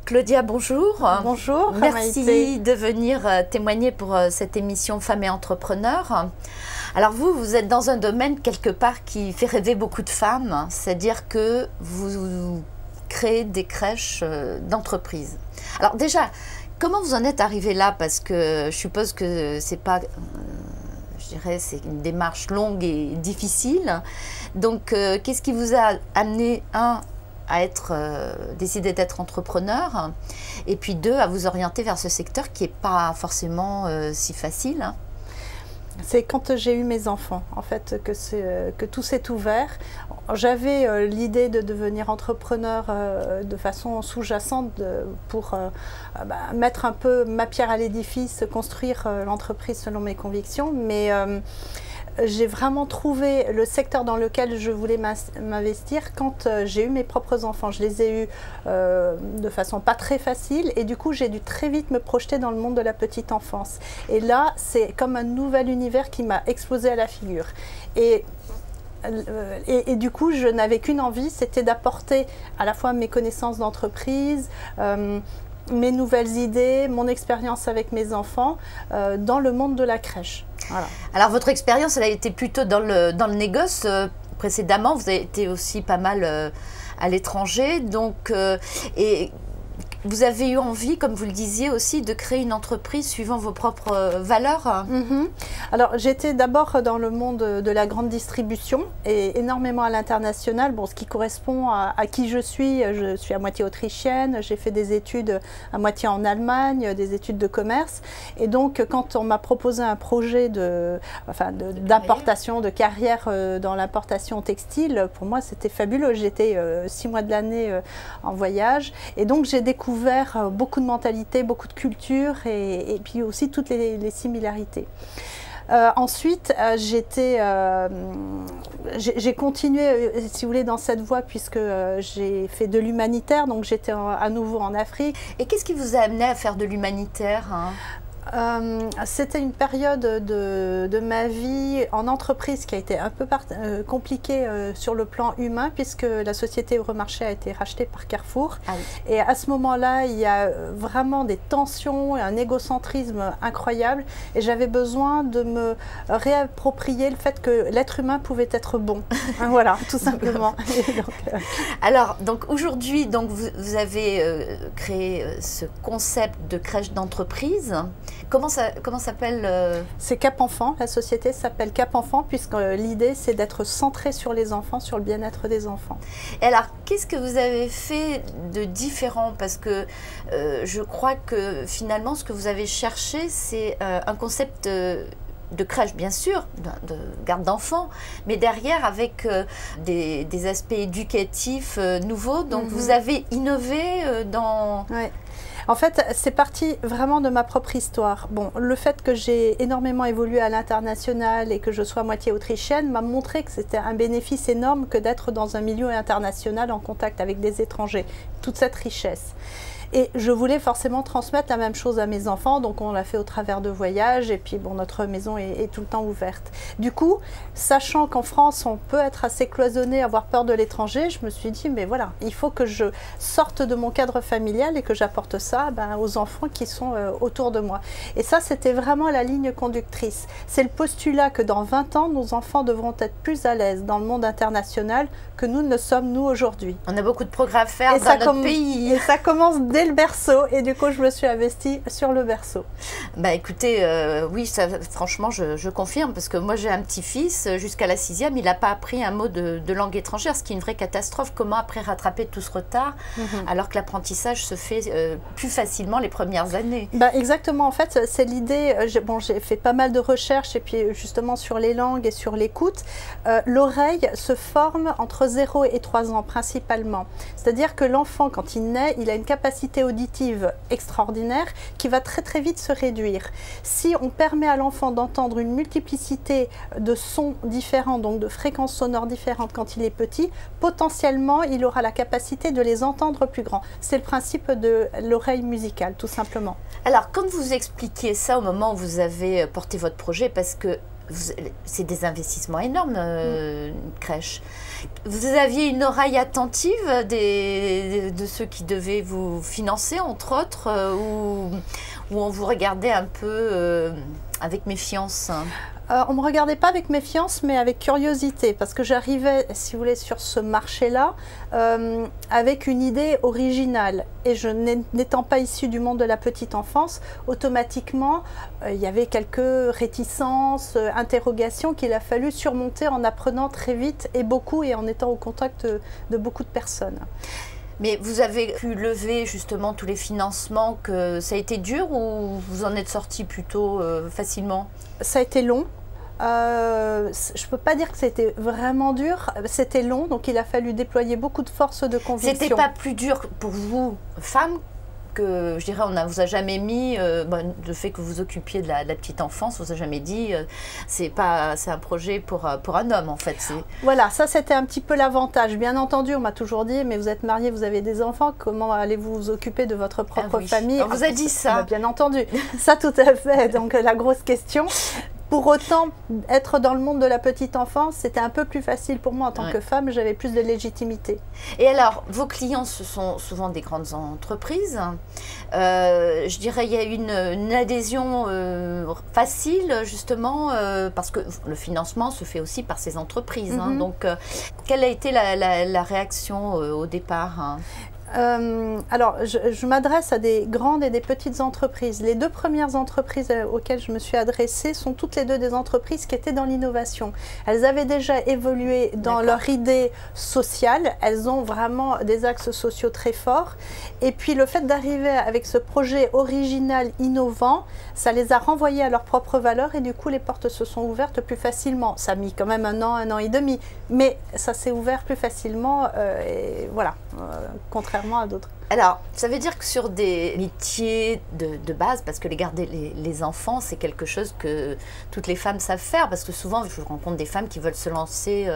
Claudia, bonjour. Bonjour. Merci de venir témoigner pour cette émission Femmes et Entrepreneurs. Alors vous êtes dans un domaine quelque part qui fait rêver beaucoup de femmes, c'est-à-dire que vous créez des crèches d'entreprise. Alors déjà, comment vous en êtes arrivé là? Parce que je suppose que c'est pas, je dirais, c'est une démarche longue et difficile. Donc qu'est-ce qui vous a amené à décider d'être entrepreneur, et puis 2, à vous orienter vers ce secteur qui n'est pas forcément si facile, hein. C'est quand j'ai eu mes enfants, en fait, que tout s'est ouvert. J'avais l'idée de devenir entrepreneur de façon sous-jacente pour mettre un peu ma pierre à l'édifice, construire l'entreprise selon mes convictions, mais j'ai vraiment trouvé le secteur dans lequel je voulais m'investir quand j'ai eu mes propres enfants. Je les ai eus de façon pas très facile, et du coup j'ai dû très vite me projeter dans le monde de la petite enfance. Et là, c'est comme un nouvel univers qui m'a explosé à la figure. Et du coup, je n'avais qu'une envie, c'était d'apporter à la fois mes connaissances d'entreprise, mes nouvelles idées, mon expérience avec mes enfants dans le monde de la crèche. Voilà. Alors votre expérience, elle a été plutôt dans le négoce. Précédemment, vous avez été aussi pas mal à l'étranger. Donc, et vous avez eu envie, comme vous le disiez aussi, de créer une entreprise suivant vos propres valeurs. Alors, j'étais d'abord dans le monde de la grande distribution et énormément à l'international. Bon, ce qui correspond à qui je suis à moitié autrichienne, j'ai fait des études à moitié en Allemagne, des études de commerce. Et donc, quand on m'a proposé un projet d'importation, de carrière dans l'importation textile, pour moi, c'était fabuleux. J'étais 6 mois de l'année en voyage, et donc j'ai découvert beaucoup de mentalités, beaucoup de cultures, et puis aussi toutes les similarités. Ensuite, j'ai continué, si vous voulez, dans cette voie, puisque j'ai fait de l'humanitaire, donc j'étais à nouveau en Afrique. Et qu'est-ce qui vous a amené à faire de l'humanitaire, hein? C'était une période de ma vie en entreprise qui a été un peu compliquée sur le plan humain, puisque la société Euromarché a été rachetée par Carrefour. Ah oui. Et à ce moment-là, il y a vraiment des tensions et un égocentrisme incroyable, et j'avais besoin de me réapproprier le fait que l'être humain pouvait être bon. Voilà, tout simplement. Alors, donc aujourd'hui, vous avez créé ce concept de crèche d'entreprise. Comment s'appelle C'est Cap Enfant. La société s'appelle Cap Enfant, puisque l'idée, c'est d'être centré sur les enfants, sur le bien-être des enfants. Et alors, qu'est-ce que vous avez fait de différent? Parce que je crois que finalement, ce que vous avez cherché, c'est un concept de crèche, bien sûr, de garde d'enfants, mais derrière avec des aspects éducatifs nouveaux. Donc, vous avez innové dans... Ouais. En fait, c'est parti vraiment de ma propre histoire. Bon, le fait que j'ai énormément évolué à l'international et que je sois à moitié autrichienne m'a montré que c'était un bénéfice énorme que d'être dans un milieu international en contact avec des étrangers, toute cette richesse. Et je voulais forcément transmettre la même chose à mes enfants, donc on l'a fait au travers de voyages, et puis bon, notre maison est tout le temps ouverte. Du coup, sachant qu'en France, on peut être assez cloisonné, avoir peur de l'étranger, je me suis dit, mais voilà, il faut que je sorte de mon cadre familial et que j'apporte ça aux enfants qui sont autour de moi. Et ça, c'était vraiment la ligne conductrice. C'est le postulat que dans 20 ans, nos enfants devront être plus à l'aise dans le monde international que nous ne le sommes, nous, aujourd'hui. On a beaucoup de progrès à faire dans notre pays. Et ça commence dès le berceau, et du coup je me suis investie sur le berceau. Bah écoutez, oui, ça, franchement je confirme, parce que moi j'ai un petit-fils, jusqu'à la 6e, il n'a pas appris un mot de langue étrangère, ce qui est une vraie catastrophe. Comment après rattraper tout ce retard, alors que l'apprentissage se fait plus facilement les premières années? Bah exactement, en fait c'est l'idée, j'ai fait pas mal de recherches, et puis justement sur les langues et sur l'écoute. L'oreille se forme entre 0 et 3 ans principalement, c'est-à-dire que l'enfant, quand il naît, il a une capacité auditive extraordinaire qui va très très vite se réduire. Si on permet à l'enfant d'entendre une multiplicité de sons différents, donc de fréquences sonores différentes quand il est petit, potentiellement il aura la capacité de les entendre plus grands. C'est le principe de l'oreille musicale, tout simplement. Alors, comme vous expliquiez ça au moment où vous avez porté votre projet, parce que c'est des investissements énormes, une crèche. Vous aviez une oreille attentive de ceux qui devaient vous financer, entre autres, ou on vous regardait un peu avec méfiance? On ne me regardait pas avec méfiance, mais avec curiosité, parce que j'arrivais, si vous voulez, sur ce marché-là, avec une idée originale. Et je n'étant pas issue du monde de la petite enfance, automatiquement, il y avait quelques réticences, interrogations qu'il a fallu surmonter en apprenant très vite et beaucoup, et en étant au contact de beaucoup de personnes. Mais vous avez pu lever justement tous les financements, que ça a été dur, ou vous en êtes sorti plutôt facilement? Ça a été long. Je ne peux pas dire que c'était vraiment dur, c'était long, donc il a fallu déployer beaucoup de force de conviction. C'était pas plus dur pour vous, femme, que je dirais, on ne vous a jamais mis, le fait que vous occupiez de la petite enfance, on vous a jamais dit, c'est un projet pour un homme en fait. Voilà, ça c'était un petit peu l'avantage. Bien entendu, on m'a toujours dit, mais vous êtes mariée, vous avez des enfants, comment allez-vous vous occuper de votre propre famille? On vous a dit ça? Bien entendu, ça tout à fait, donc la grosse question. Pour autant, être dans le monde de la petite enfance, c'était un peu plus facile pour moi en tant que femme, j'avais plus de légitimité. Et alors, vos clients, ce sont souvent des grandes entreprises. Je dirais il y a une adhésion facile, justement, parce que le financement se fait aussi par ces entreprises. Donc, quelle a été la réaction au départ? Alors, je m'adresse à des grandes et des petites entreprises. Les deux premières entreprises auxquelles je me suis adressée sont toutes les deux des entreprises qui étaient dans l'innovation. Elles avaient déjà évolué dans leur idée sociale. Elles ont vraiment des axes sociaux très forts. Et puis, le fait d'arriver avec ce projet original, innovant, ça les a renvoyées à leurs propres valeurs et du coup, les portes se sont ouvertes plus facilement. Ça a mis quand même un an et demi, mais ça s'est ouvert plus facilement et voilà, contrairement à d'autres. Alors, ça veut dire que sur des métiers de base, parce que garder les enfants, c'est quelque chose que toutes les femmes savent faire, parce que souvent, je rencontre des femmes qui veulent se lancer,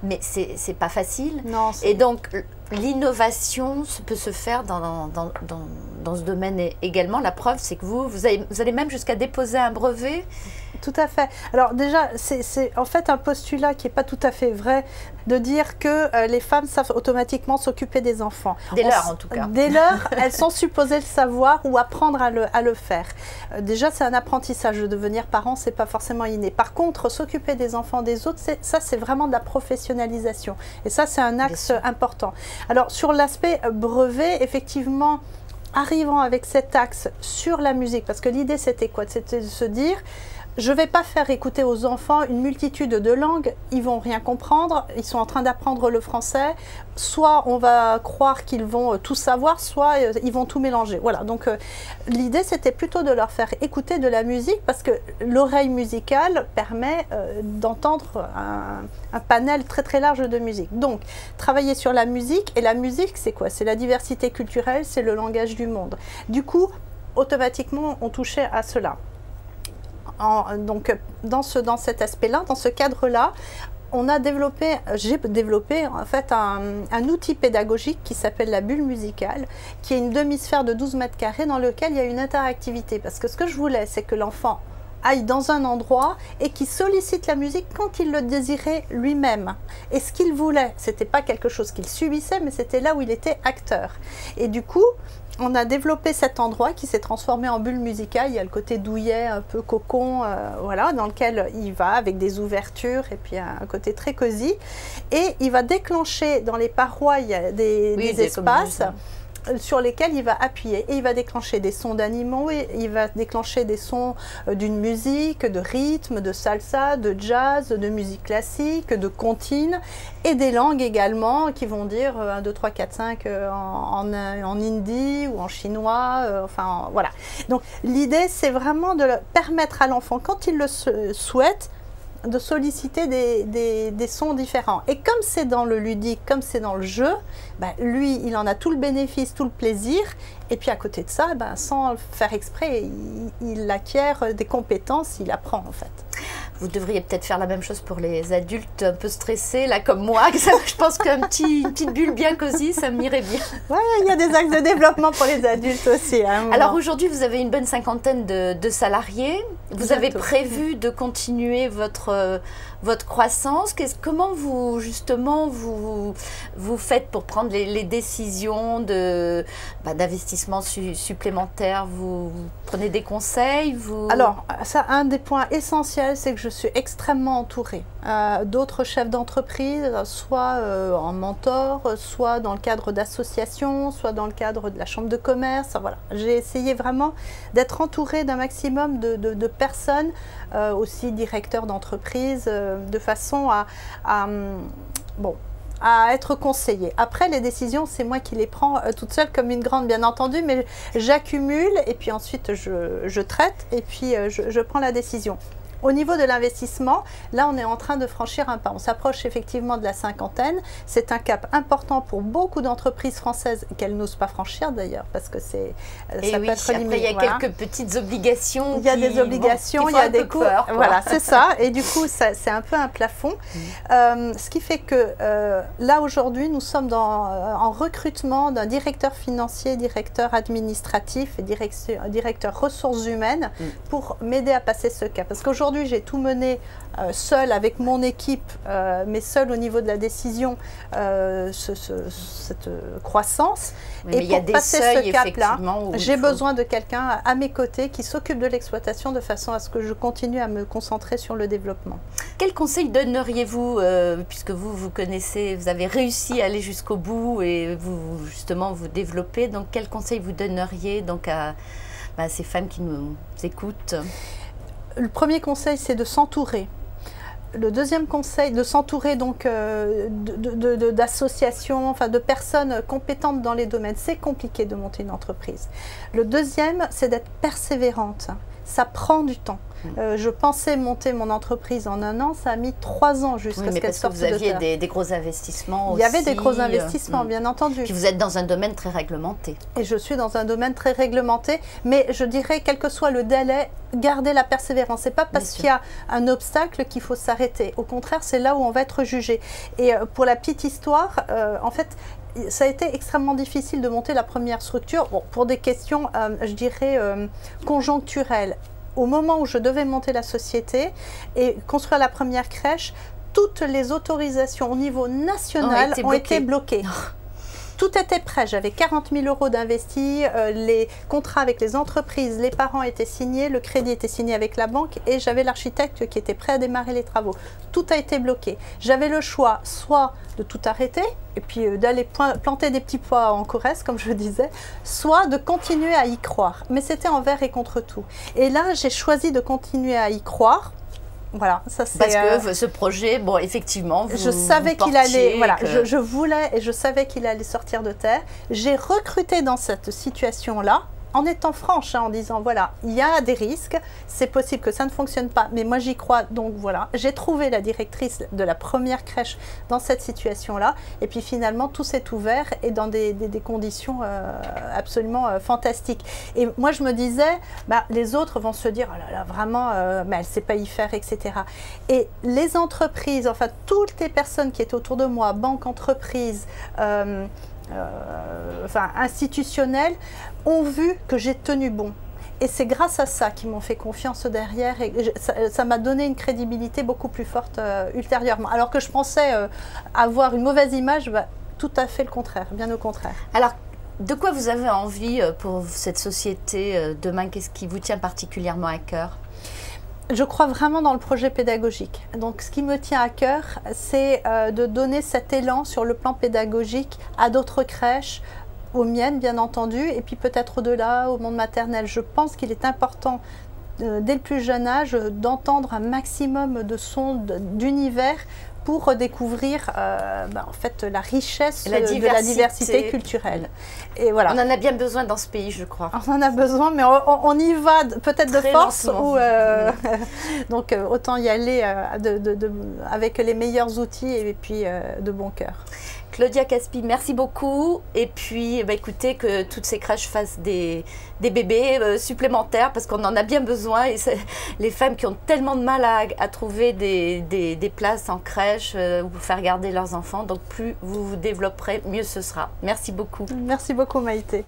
mais c'est pas facile. Non, et donc, l'innovation peut se faire dans ce domaine également. La preuve, c'est que vous allez même jusqu'à déposer un brevet. Tout à fait. Alors déjà, c'est en fait un postulat qui n'est pas tout à fait vrai de dire que les femmes savent automatiquement s'occuper des enfants. Dès lors, en tout cas. Dès lors, elles sont supposées le savoir ou apprendre à le faire. Déjà, c'est un apprentissage. De devenir parent, ce n'est pas forcément inné. Par contre, s'occuper des enfants des autres, ça, c'est vraiment de la professionnalisation. Et ça, c'est un axe important. Alors, sur l'aspect brevet, effectivement, arrivant avec cet axe sur la musique, parce que l'idée, c'était quoi? C'était de se dire... Je ne vais pas faire écouter aux enfants une multitude de langues, ils ne vont rien comprendre, ils sont en train d'apprendre le français, soit on va croire qu'ils vont tout savoir, soit ils vont tout mélanger. Voilà, donc l'idée c'était plutôt de leur faire écouter de la musique parce que l'oreille musicale permet d'entendre un panel très très large de musique. Donc, travailler sur la musique, et la musique c'est quoi? C'est la diversité culturelle, c'est le langage du monde. Du coup, automatiquement on touchait à cela. Donc, dans cet aspect-là, dans ce cadre-là, j'ai développé en fait un outil pédagogique qui s'appelle la bulle musicale, qui est une demi-sphère de 12 mètres carrés dans lequel il y a une interactivité. Parce que ce que je voulais, c'est que l'enfant aille dans un endroit et qu'il sollicite la musique quand il le désirait lui-même. Et ce qu'il voulait, c'était pas quelque chose qu'il subissait, mais c'était là où il était acteur. Et du coup, on a développé cet endroit qui s'est transformé en bulle musicale. Il y a le côté douillet, un peu cocon, voilà, dans lequel il va avec des ouvertures et puis un côté très cosy. Et il va déclencher dans les parois, il y a des espaces sur lesquels il va appuyer et il va déclencher des sons d'animaux, il va déclencher des sons d'une musique, de rythme, de salsa, de jazz, de musique classique, de comptine et des langues également qui vont dire 1, 2, 3, 4, 5 en hindi ou en chinois, enfin voilà. Donc l'idée c'est vraiment de permettre à l'enfant quand il le souhaite de solliciter des sons différents. Et comme c'est dans le ludique, comme c'est dans le jeu, bah, lui, il en a tout le bénéfice, tout le plaisir. Et puis à côté de ça, bah, sans le faire exprès, il acquiert des compétences, il apprend en fait. vous devriez peut-être faire la même chose pour les adultes un peu stressés, là, comme moi. Je pense qu'une petite bulle bien cosy, ça m'irait bien. Oui, il y a des axes de développement pour les adultes aussi. Alors aujourd'hui, vous avez une bonne cinquantaine de salariés. Vous avez prévu de continuer votre croissance. Comment vous, justement, vous faites pour prendre les décisions d'investissement supplémentaire? Vous prenez des conseils? Alors, ça, un des points essentiels, c'est que je suis extrêmement entourée d'autres chefs d'entreprise, soit en mentor, soit dans le cadre d'associations, soit dans le cadre de la chambre de commerce. Voilà. J'ai essayé vraiment d'être entourée d'un maximum de personnes, aussi directeurs d'entreprise, de façon à être conseillée. Après, les décisions, c'est moi qui les prends toute seule comme une grande, bien entendu, mais j'accumule et puis ensuite je traite et puis je prends la décision. Au niveau de l'investissement, là, on est en train de franchir un pas. On s'approche effectivement de la cinquantaine. C'est un cap important pour beaucoup d'entreprises françaises qu'elles n'osent pas franchir d'ailleurs, parce que ça peut être limité. Après, il y a quelques petites obligations. Il y a des obligations, il y a des coûts. Voilà, c'est ça. Et du coup, c'est un peu un plafond. Ce qui fait que là, aujourd'hui, nous sommes en recrutement d'un directeur financier, directeur administratif et directeur ressources humaines pour m'aider à passer ce cap. Parce qu'aujourd'hui, j'ai tout mené seul avec mon équipe, mais seul au niveau de la décision, cette croissance. Oui, et pour passer ce cap-là, j'ai besoin de quelqu'un à mes côtés qui s'occupe de l'exploitation de façon à ce que je continue à me concentrer sur le développement. Quel conseil donneriez-vous, puisque vous connaissez, vous avez réussi à aller jusqu'au bout et vous, justement, vous développez, donc quel conseil vous donneriez donc, à ces femmes qui nous écoutent? Le premier conseil, c'est de s'entourer. Le deuxième conseil, de s'entourer donc d'associations, enfin de personnes compétentes dans les domaines. C'est compliqué de monter une entreprise. Le deuxième, c'est d'être persévérante. Ça prend du temps. Je pensais monter mon entreprise en 1 an, ça a mis 3 ans jusqu'à ce qu'elle sorte de terre. Parce que vous aviez des gros investissements aussi. Il y avait des gros investissements, bien entendu. Puis vous êtes dans un domaine très réglementé. Et je suis dans un domaine très réglementé, mais je dirais, quel que soit le délai, garder la persévérance. Ce n'est pas parce qu'il y a un obstacle qu'il faut s'arrêter. Au contraire, c'est là où on va être jugé. Et pour la petite histoire, en fait, ça a été extrêmement difficile de monter la première structure, pour des questions, je dirais, conjoncturelles. Au moment où je devais monter la société et construire la première crèche, toutes les autorisations au niveau national ont été bloquées. Tout était prêt, j'avais 40 000 € d'investis, les contrats avec les entreprises, les parents étaient signés, le crédit était signé avec la banque et j'avais l'architecte qui était prêt à démarrer les travaux. Tout a été bloqué. J'avais le choix soit de tout arrêter et puis d'aller planter des petits pois en Corrèze, comme je disais, soit de continuer à y croire. Mais c'était envers et contre tout. Et là, j'ai choisi de continuer à y croire. Voilà, ça c'est. Parce que ce projet, bon, effectivement, je savais qu'il allait, voilà, je voulais et je savais qu'il allait sortir de terre. J'ai recruté dans cette situation-là, en étant franche, en disant voilà, il y a des risques, c'est possible que ça ne fonctionne pas, mais moi j'y crois, donc voilà. J'ai trouvé la directrice de la première crèche dans cette situation-là, et puis finalement tout s'est ouvert et dans des conditions absolument fantastiques. Et moi je me disais, les autres vont se dire, oh là là, vraiment, mais elle ne sait pas y faire, etc. Et les entreprises, enfin toutes les personnes qui étaient autour de moi, banques, entreprises, institutionnels, ont vu que j'ai tenu bon. Et c'est grâce à ça qu'ils m'ont fait confiance derrière et ça m'a donné une crédibilité beaucoup plus forte ultérieurement. Alors que je pensais avoir une mauvaise image, tout à fait le contraire, bien au contraire. Alors, de quoi vous avez envie pour cette société demain? Qu'est-ce qui vous tient particulièrement à cœur? Je crois vraiment dans le projet pédagogique. Donc, ce qui me tient à cœur, c'est de donner cet élan sur le plan pédagogique à d'autres crèches, aux miennes, bien entendu, et puis peut-être au-delà, au monde maternel. Je pense qu'il est important, dès le plus jeune âge, d'entendre un maximum de sons d'univers pour redécouvrir en fait, la richesse de la diversité culturelle. Et voilà. On en a bien besoin dans ce pays, je crois. On en a besoin, mais on y va peut-être de force. Donc autant y aller avec les meilleurs outils et puis de bon cœur. Claudia Caspi, merci beaucoup. Et puis, écoutez, que toutes ces crèches fassent des bébés supplémentaires parce qu'on en a bien besoin. Et les femmes qui ont tellement de mal à trouver des places en crèche ou pour faire garder leurs enfants. Donc, plus vous vous développerez, mieux ce sera. Merci beaucoup. Merci beaucoup, Maïté.